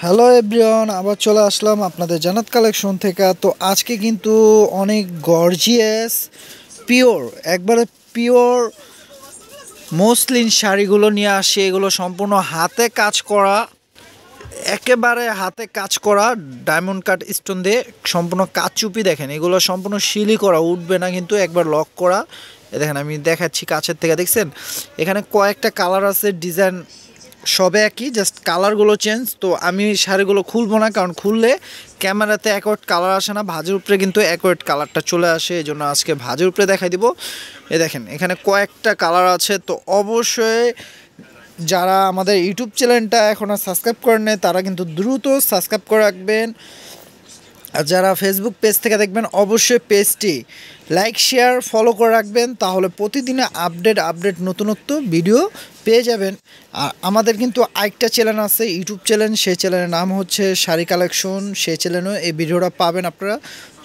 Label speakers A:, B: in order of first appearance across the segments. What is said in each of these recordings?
A: Hello everyone, আবার চলে আসলাম আপনাদের জান্নাত কালেকশন থেকে। তো আজকে কিন্তু অনেক গর্জিয়াস পিওর, একবারে পিওর মসলিন শাড়িগুলো নিয়ে আসি। এগুলো সম্পূর্ণ হাতে কাজ করা, একেবারে হাতে কাজ করা ডায়মন্ড কাট স্টোন দিয়ে সম্পূর্ণ কাচুপি। দেখেন এগুলো সম্পূর্ণ শিলি করা, উঠবে না কিন্তু, একবার লক করা। দেখেন আমি দেখাচ্ছি কাছের থেকে, দেখছেন এখানে কয়েকটা কালার আছে, ডিজাইন সবে একই, জাস্ট কালারগুলো চেঞ্জ। তো আমি শাড়িগুলো খুলবো না, কারণ খুললে ক্যামেরাতে অ্যাকোয়ার্ড কালার আসে না, ভাজের উপরে কিন্তু অ্যাকোয়ার্ড কালারটা চলে আসে। এই জন্য আজকে ভাজের উপরে দেখাই দিব। দেখেন এখানে কয়েকটা কালার আছে। তো অবশ্যই যারা আমাদের ইউটিউব চ্যানেলটা এখন আর সাবস্ক্রাইব করেন নাই তারা কিন্তু দ্রুত সাবস্ক্রাইব করে রাখবেন। আর যারা ফেসবুক পেজ থেকে দেখবেন অবশ্যই পেজটি লাইক শেয়ার ফলো করে রাখবেন, তাহলে প্রতিদিনে আপডেট নতুনত্ব ভিডিও পেয়ে যাবেন। আর আমাদের কিন্তু আরেকটা চ্যানেল আছে, ইউটিউব চ্যানেল, সেই চ্যানেলের নাম হচ্ছে শাড়ি কালেকশন। সেই চ্যানেলেও এই ভিডিওটা পাবেন আপনারা।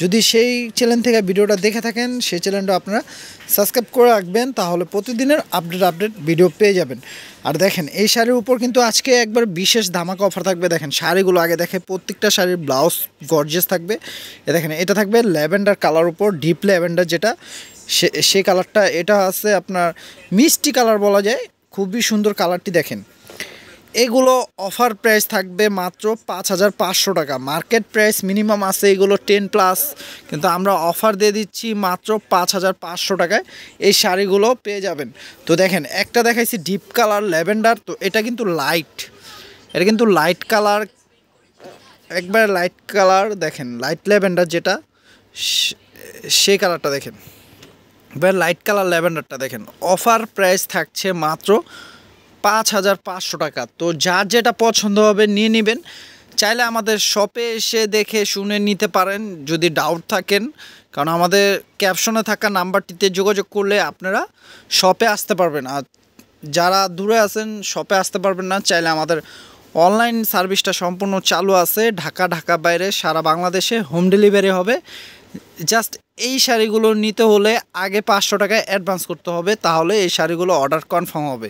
A: যদি সেই চ্যানেল থেকে ভিডিওটা দেখে থাকেন, সেই চ্যানেলটা আপনারা সাবস্ক্রাইব করে রাখবেন, তাহলে প্রতিদিনের আপডেট ভিডিও পেয়ে যাবেন। আর দেখেন এই শাড়ির উপর কিন্তু আজকে একবার বিশেষ ধামাকা অফার থাকবে। দেখেন শাড়িগুলো আগে দেখে, প্রত্যেকটা শাড়ির ব্লাউজ গর্জিয়াস থাকবে। দেখেন এটা থাকবে ল্যাভেন্ডার কালার উপর, ডিপ ল্যাভেন্ডার যেটা, সেই কালারটা। এটা আছে আপনার মিষ্টি কালার বলা যায়, খুবই সুন্দর কালারটি। দেখেন এগুলো অফার প্রাইস থাকবে মাত্র 5,500 টাকা। মার্কেট প্রাইস মিনিমাম আছে এগুলো 10+, কিন্তু আমরা অফার দিয়ে দিচ্ছি মাত্র 5,500 টাকায় এই শাড়িগুলো পেয়ে যাবেন। তো দেখেন একটা দেখাইছি ডিপ কালার ল্যাভেন্ডার, তো এটা কিন্তু লাইট, এটা কিন্তু লাইট কালার, একবার লাইট কালার। দেখেন লাইট ল্যাভেন্ডার যেটা, সেই কালারটা দেখেন, এবার লাইট কালার ল্যাভেন্ডারটা দেখেন। অফার প্রাইস থাকছে মাত্র 5,500 টাকা। তো যার যেটা পছন্দ হবে নিয়ে নেবেন। চাইলে আমাদের শপে এসে দেখে শুনে নিতে পারেন যদি ডাউট থাকেন, কারণ আমাদের ক্যাপশনে থাকা নাম্বারটিতে যোগাযোগ করলে আপনারা শপে আসতে পারবেন। আর যারা দূরে আছেন শপে আসতে পারবেন না, চাইলে আমাদের অনলাইন সার্ভিসটা সম্পূর্ণ চালু আছে। ঢাকা বাইরে সারা বাংলাদেশে হোম ডেলিভারি হবে। জাস্ট এই শাড়িগুলো নিতে হলে আগে 500 টাকা অ্যাডভান্স করতে হবে, তাহলে এই শাড়িগুলো অর্ডার কনফার্ম হবে।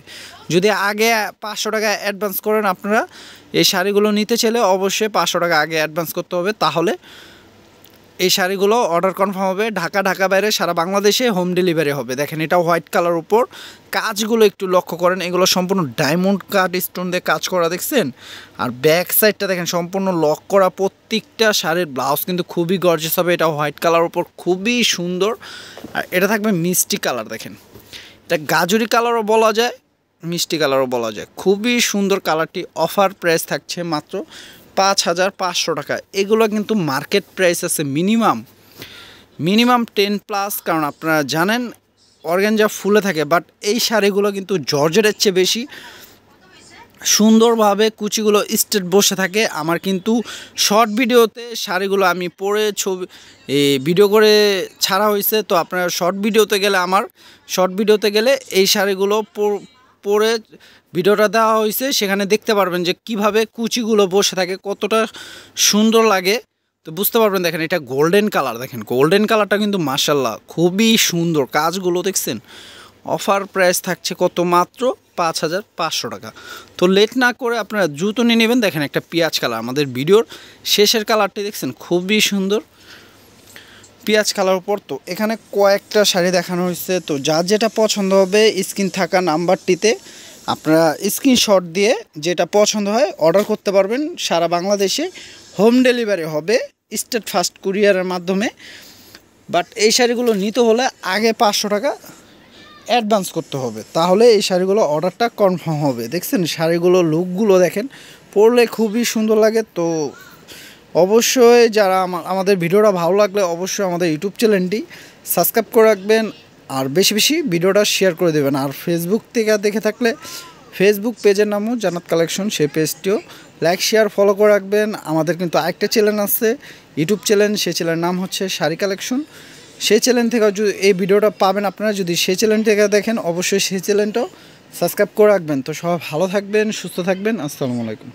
A: যদি আগে 500 টাকা অ্যাডভান্স করেন আপনারা, এই শাড়িগুলো নিতে চাইলে অবশ্যই 500 টাকা আগে অ্যাডভান্স করতে হবে, তাহলে এই শাড়িগুলো অর্ডার কনফার্ম হবে। ঢাকা বাইরে সারা বাংলাদেশে হোম ডেলিভারি হবে। দেখেন এটা হোয়াইট কালার উপর, কাজগুলো একটু লক্ষ্য করেন, এগুলো সম্পূর্ণ ডায়মন্ড কাট স্টোন দিয়ে কাজ করা, দেখছেন। আর ব্যাক সাইডটা দেখেন সম্পূর্ণ লক করা। প্রত্যেকটা শাড়ির ব্লাউজ কিন্তু খুবই গর্জিয়াস হবে। এটা হোয়াইট কালার উপর খুবই সুন্দর। আর এটা থাকবে মিষ্টি কালার, দেখেন এটা গাজরি কালারও বলা যায়, মিষ্টি কালারও বলা যায়, খুবই সুন্দর কালারটি। অফার প্রাইস থাকছে মাত্র 5,500 টাকা। এগুলো কিন্তু মার্কেট প্রাইস আছে মিনিমাম 10+, কারণ আপনারা জানেন অর্গানজা ফুলে থাকে, বাট এই শাড়িগুলো কিন্তু জর্জেটের চেয়ে বেশি সুন্দরভাবে কুচিগুলো স্ট্রেট বসে থাকে। আমার কিন্তু শর্ট ভিডিওতে শাড়িগুলো আমি পরে ছবি ভিডিও করে ছাড়া হয়েছে, তো আপনারা শর্ট ভিডিওতে গেলে এই শাড়িগুলো পরে ভিডিওটা দেওয়া হয়েছে, সেখানে দেখতে পারবেন যে কিভাবে কুচিগুলো বসে থাকে, কতটা সুন্দর লাগে, তো বুঝতে পারবেন। দেখেন এটা গোল্ডেন কালার, দেখেন গোল্ডেন কালারটা কিন্তু মাশাআল্লাহ খুবই সুন্দর, কাজগুলো দেখছেন। অফার প্রাইস থাকছে কত, মাত্র 5,500 টাকা। তো লেট না করে আপনারা দ্রুত নিয়ে নেবেন। দেখেন একটা পেঁয়াজ কালার, আমাদের ভিডিওর শেষের কালারটি দেখছেন, খুবই সুন্দর পেঁয়াজ কালার উপর। তো এখানে কয়েকটা শাড়ি দেখানো হয়েছে, তো যার যেটা পছন্দ হবে স্ক্রিন থাকা নাম্বারটিতে আপনারা স্ক্রিনশট দিয়ে যেটা পছন্দ হয় অর্ডার করতে পারবেন। সারা বাংলাদেশে হোম ডেলিভারি হবে স্টেট ফাস্ট কুরিয়ারের মাধ্যমে। বাট এই শাড়িগুলো নিতে হলে আগে 500 টাকা অ্যাডভান্স করতে হবে, তাহলে এই শাড়িগুলো অর্ডারটা কনফার্ম হবে। দেখছেন শাড়িগুলো লুকগুলো দেখেন, পরলে খুবই সুন্দর লাগে। তো অবশ্যই যারা আমাদের ভিডিওটা ভালো লাগলে অবশ্যই আমাদের ইউটিউব চ্যানেলটি সাবস্ক্রাইব করে রাখবেন, আর বেশি ভিডিওটা শেয়ার করে দেবেন। আর ফেসবুক থেকে দেখে থাকলে ফেসবুক পেজের নামও জান্নাত কালেকশন, সেই পেজটিও লাইক শেয়ার ফলো করে রাখবেন। আমাদের কিন্তু আরেকটা চ্যানেল আছে ইউটিউব চ্যানেল, সেই চ্যানেলের নাম হচ্ছে শাড়ি কালেকশন। সেই চ্যানেল থেকে যদি এই ভিডিওটা পাবেন আপনারা, যদি সেই চ্যানেল থেকে দেখেন অবশ্যই সেই চ্যানেলটাও সাবস্ক্রাইব করে রাখবেন। তো সবাই ভালো থাকবেন, সুস্থ থাকবেন, আসসালামু আলাইকুম।